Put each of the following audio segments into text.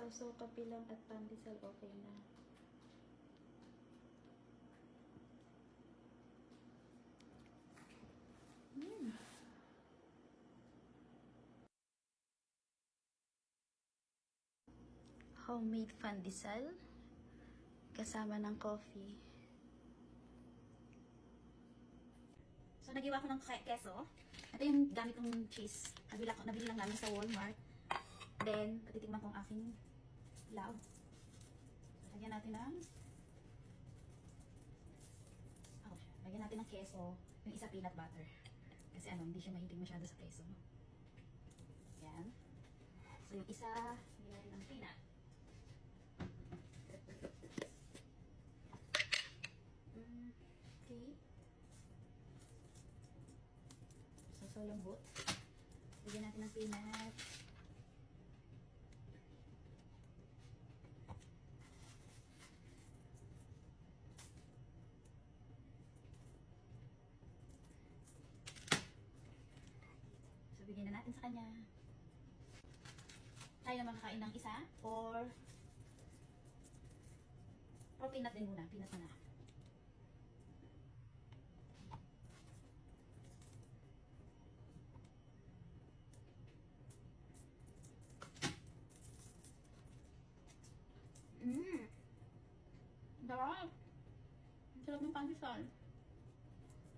So kape lang at pandesal, okay na. Homemade pandesal kasama ng coffee. So, nagiwa ko ng keso. Ito yung gamit kong cheese. Nabili lang namin sa Walmart. Then, patitikman kong aking love. So, lagyan natin ng lagyan natin ng keso. Yung isa peanut butter. Kasi hindi siya mahilig masyado sa keso. Yan. So, yung isa, lagyan natin ng peanut. Okay. So lambot. Lagyan natin ng peanut. So, bigyan na natin sa kanya. Tayo naman kakain ng isa or peanut din muna. Peanut na. Sarap. Ang sarap ng pandesal.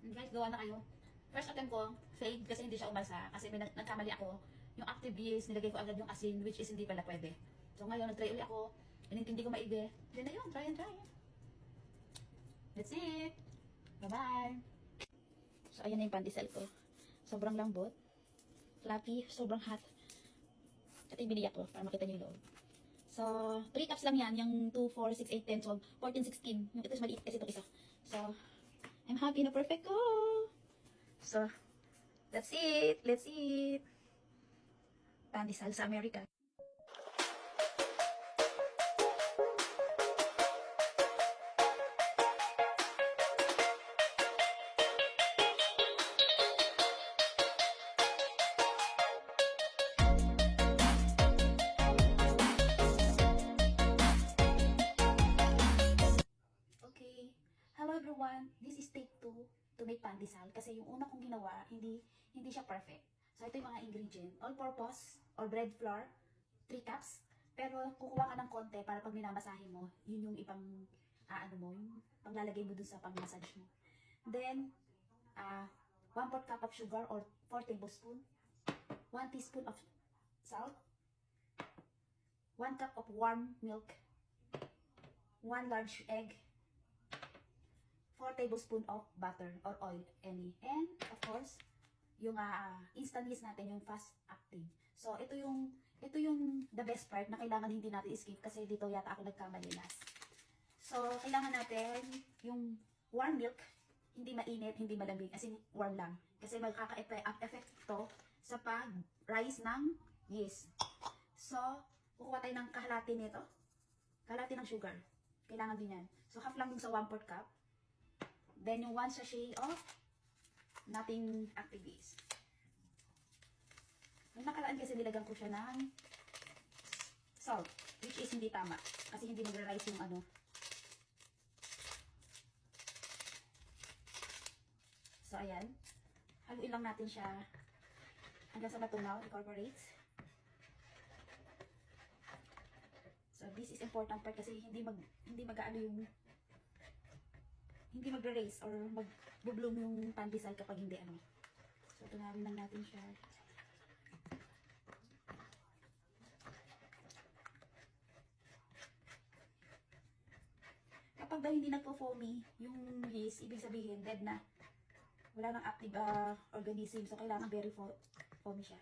Guys, gawa na kayo. First attempt ko, failed kasi hindi siya umasa. Kasi may nagkamali ako. Yung active yeast, nilagay ko agad yung asin, which is hindi pala pwede. So ngayon, nag-try ulit ako. Inintindi ko maigi. Then na yun, try and try. That's it. Bye-bye. So, ayan na yung pandesal ko. Sobrang lambot. Fluffy, sobrang hot. Ito yung binili ako para makita niyo yung loob. So, 3 cups lang yan. Yung 2, 4, 6, 8, 10, 12, 14, 16. Yung ito is maliit kasi itong isa. So, I'm happy na perfect ko. So, that's it. Let's eat. Pandesal sa America. Okay. Hello everyone. This is take 2 to make pandesal. Kasi yung una kong ginawa, hindi siya perfect. So, ito yung mga ingredient. All-purpose or bread flour, 3 cups. Pero, kukuha ka ng konti para pag minamasahe mo, yun yung ipang, yung panglalagay mo dun sa pang-massage mo. Then, 1/4 cup of sugar or 4 tablespoon. 1 teaspoon of salt. 1 cup of warm milk. 1 large egg. 4 tablespoon of butter or oil, any. And, of course, yung instant yeast natin, yung fast acting. So, ito yung the best part na kailangan hindi natin skip kasi dito yata ako nagkamali last. So, kailangan natin yung warm milk, hindi mainit, hindi malamig, as in warm lang. Kasi magkaka-effect ito sa pag-rise ng yeast. So, kukuha tayo ng kahalati nito. Kahalati ng sugar. Kailangan din yan. So, half lang yung sa 1/4 cup. Then, yung 1 sachet of nothing active yeast. May nakaraan kasi nilagyan ko siya ng salt, which is hindi tama. Kasi hindi magra-rise yung So, ayan. Haluin lang natin siya hanggang sa matunaw, incorporates. So, this is important part kasi hindi magra-raise or mag-bloom yung pandesal kapag hindi So, tunawin lang natin siya. Kapag daw hindi nagpo-foamy yung yeast, ibig sabihin dead na. Wala nang active organism. So, kailangan very foamy siya.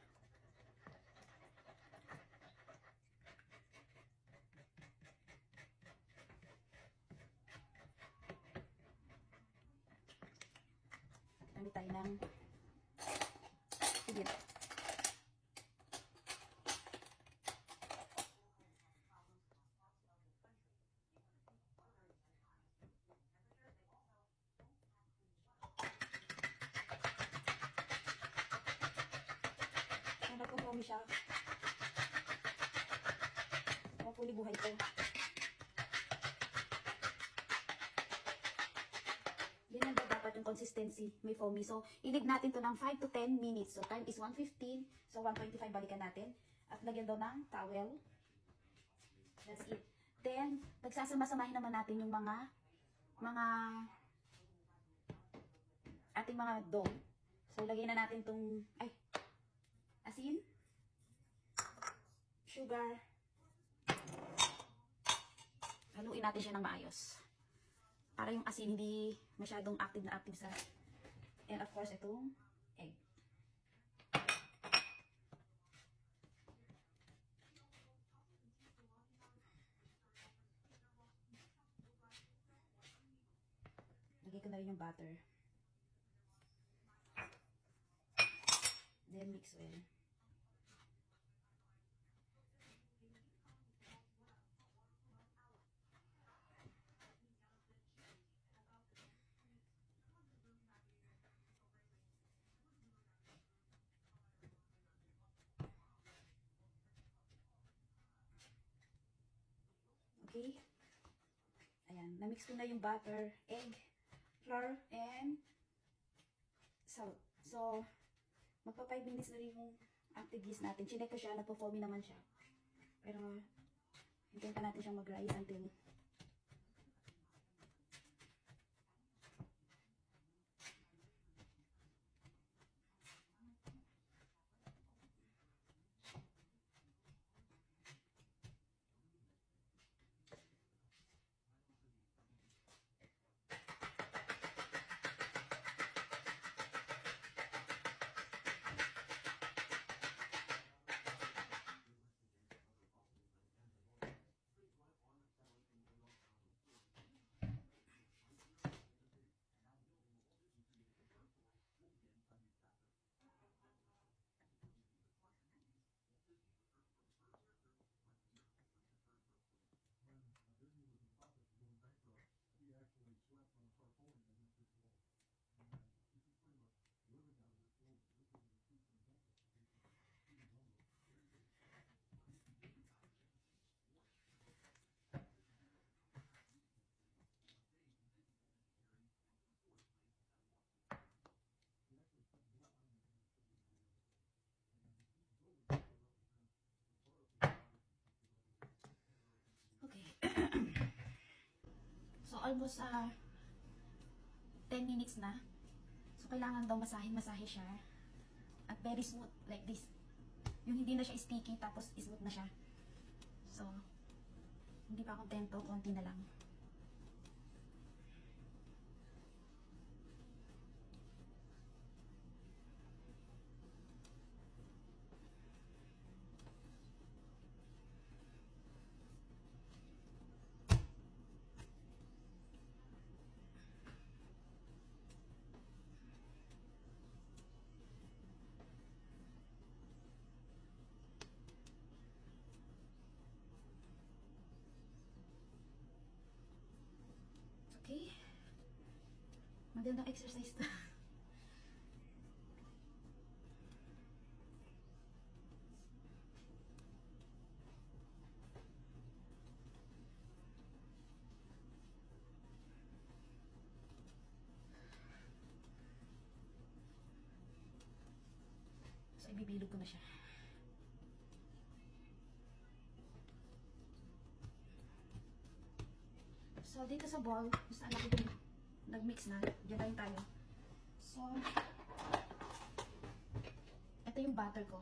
Gamit tayo ng sigit. Nagpo-foamy siya. actually buhay to. Ganyan ba dapat yung consistency, may foamy. So, i-leave natin to ng 5 to 10 minutes. So, time is 1:15. So, 1:25 balikan natin. At lagyan daw ng towel. That's it. Then, pagsasama-samahin naman natin yung mga ating mga dough. So, lagyan na natin tong, asin, sugar. Haluin natin siya ng maayos. Para yung asin hindi masyadong active na active sa, and of course, itong egg. Lagay ko na rin yung butter. Then mix well. Okay? Ayan, na-mix ko na yung butter, egg, flour, and salt. So, magpa 5 minutes na rin yung active yeast natin. Chinek ko siya, nagpo-foamy naman siya. Pero, hintayin pa natin siyang mag-rise until so, almost 10 minutes na. So, kailangan daw masahe siya. At very smooth, like this. Yung hindi na siya sticky, tapos smooth na siya. So, hindi pa kontento, konti na lang. Okay? Magandang exercise to. So, ibibilog ko na siya. So, dito sa bowl, kung saan ako nag-mix na, dyan tayo tayo. So, ito yung butter ko.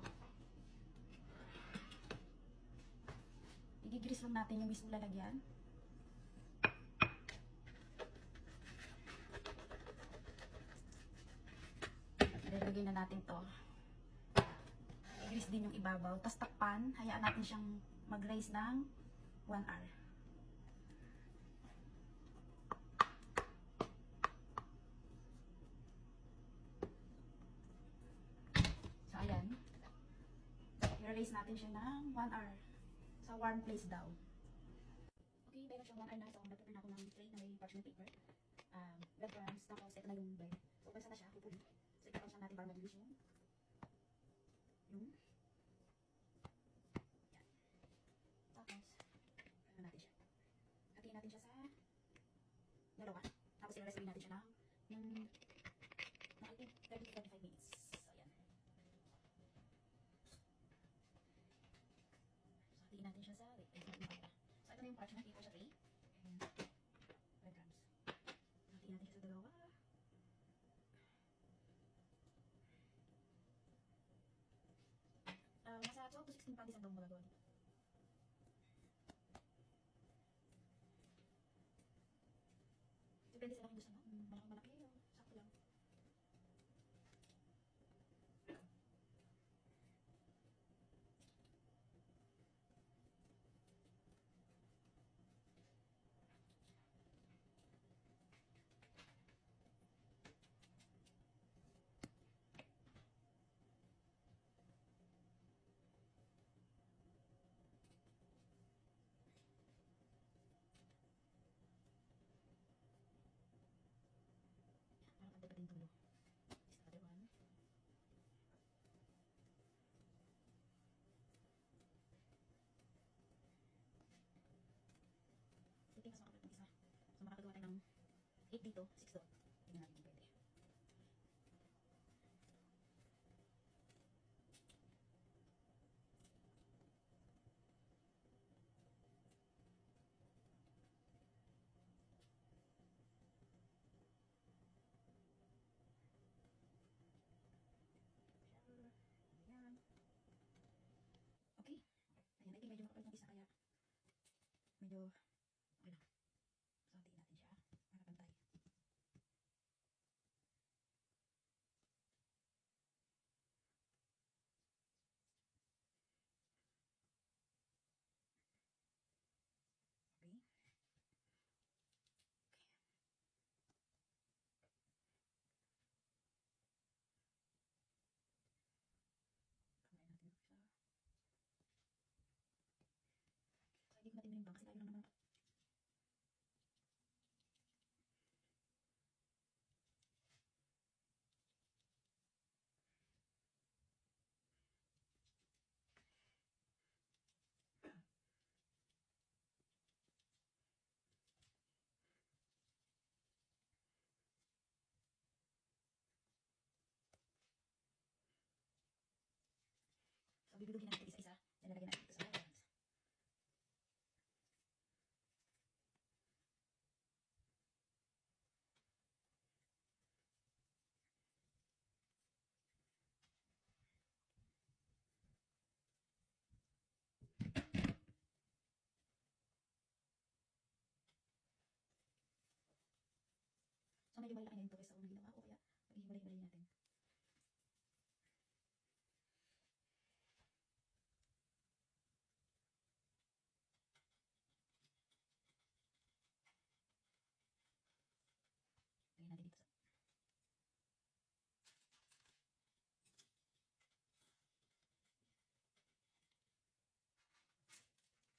Igigrease lang natin yung mismo lalagyan. Lalagay na natin to. I-grease din yung ibabaw. Tapos takpan, hayaan natin siyang mag-rise ng 1 hour. So, ayan. I-release natin siya ng 1 hour. Sa warm place daw. Okay, meron siyang 1 hour na. So, nagpapin ako ng tray na may parchment paper. Breadcrumbs. Tapos, ito na yung bread. So, pagsa na siya, pupuli. So, ipapans lang natin para mabilis yung yan. Tapos, natin siya sa wait, so ito na yung parchment paper sa tray. And breadcrumbs. Hatiin natin siya sa dalawa. Nasa 12 to 16 panties ang daw magagawa dito. Depende sa laki gusto mo. Malaki-malaki o sakto lang. Para pagdating tulo. Is the other one. Ito mas makapal ng isa. So makakagawa tayo ng 8 dito, 6 doon. Tingnan natin kung pwede. Ayan. Okay. Ayan, I think medyo makapal ng isa kaya medyo okay lang. So, hatiin natin siya para pantay. Okay. Kamayin natin ito siya. So, hindi ko natin minimbang kasi tayo lang naman. So, bibidugin natin isa-isa. Then, lalagyan natin ito sa items. So, medyo malaki na ito kaysa unang ginawa ko. Kaya, pag-hiwalay-hiwalay natin. Lagyan natin dito sa so,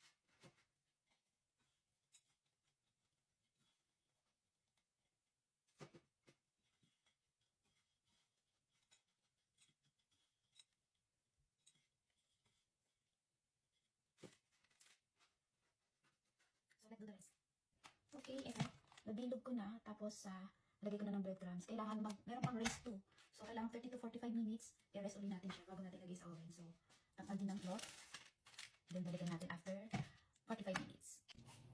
let's do the rest. Okay, eto. Nabilog ko na. Tapos, lagay ko na ng breadcrumbs. Kailangan meron pang rest 2. So, kailangan 30 to 45 minutes. I-rest ulit natin siya bago natin lagay sa oven. So, takal din ng cloth. Then, balikan natin after 45 minutes.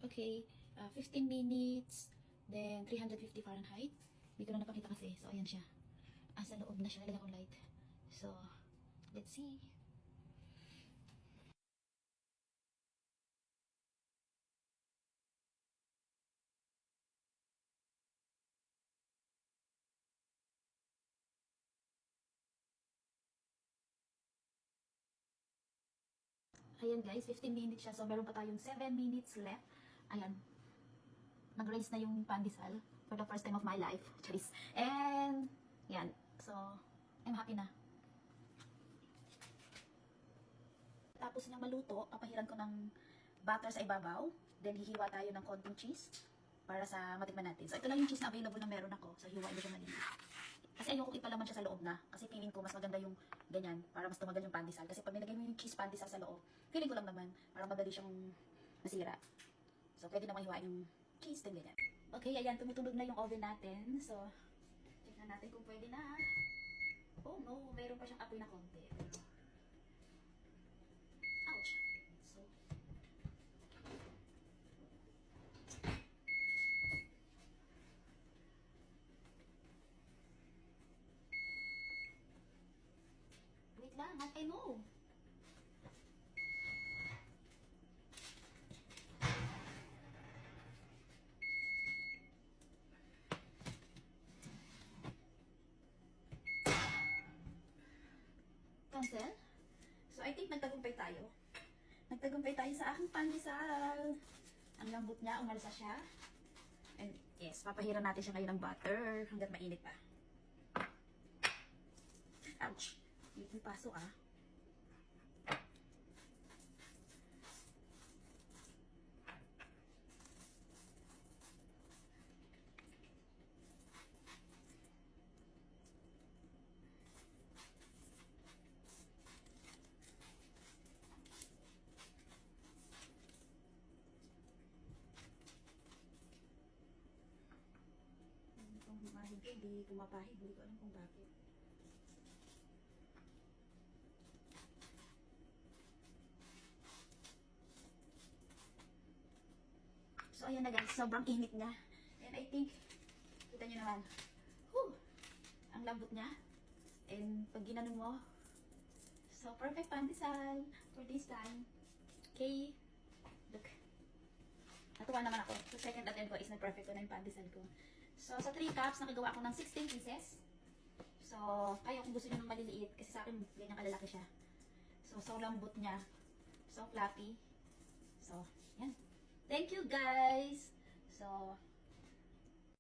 Okay, 15 minutes. Then, 350 Fahrenheit. Hindi ko na napakita kasi. So, ayan siya. Sa loob na siya. Lalagyan ko light. So, let's see. Ayan guys, 15 minutes siya. So, meron pa tayong 7 minutes left. Ayan. Nag-raise na yung pandesal for the first time of my life. Charis. And, yan. So, I'm happy na. Tapos niyang maluto, papahiran ko ng butter sa ibabaw. Then, hihiwa tayo ng konting cheese para sa matikman natin. So, ito lang yung cheese na available na meron ako. So, hiwain ko siya maliliit. Kasi ayoko ipalaman siya sa loob na. Kasi feeling ko mas maganda yung ganyan para mas tumagal yung pandesal. Kasi pag nilagay mo yung cheese pandesal sa loob, feeling ko lang naman parang madali siyang masira. So, pwede naman hiwain yung cheese din ganyan. Okay, ayan, tumutunog na yung oven natin. So, tingnan natin kung pwede na. Oh no, mayroon pa siyang apoy na konti. Ouch! So, lang, I know. Cancel? So, I think nagtagumpay tayo. Nagtagumpay tayo sa aking pandesal. Ang lambot niya, umalsa siya. And yes, papahiran natin siya ngayon ng butter hanggat mainit pa. Ouch! May paso ah. Itong humahid ko, hindi kumapahid. Hindi ko alam kung bakit. So, ayan na guys. Sobrang init niya. And I think, kita nyo naman. Whew! Ang lambot niya. And pag ginanon mo, so perfect pandesal for this time. Okay? Look. Natuwa naman ako. So, second attempt ko is na-perfect ko na yung pandesal ko. So, sa 3 cups, nakagawa ako ng 16 pieces. So, kaya kung gusto nyo ng maliliit, kasi sa akin, ganyan kalalaki siya. So lambot niya. So, fluffy. So, yan. Thank you, guys! So,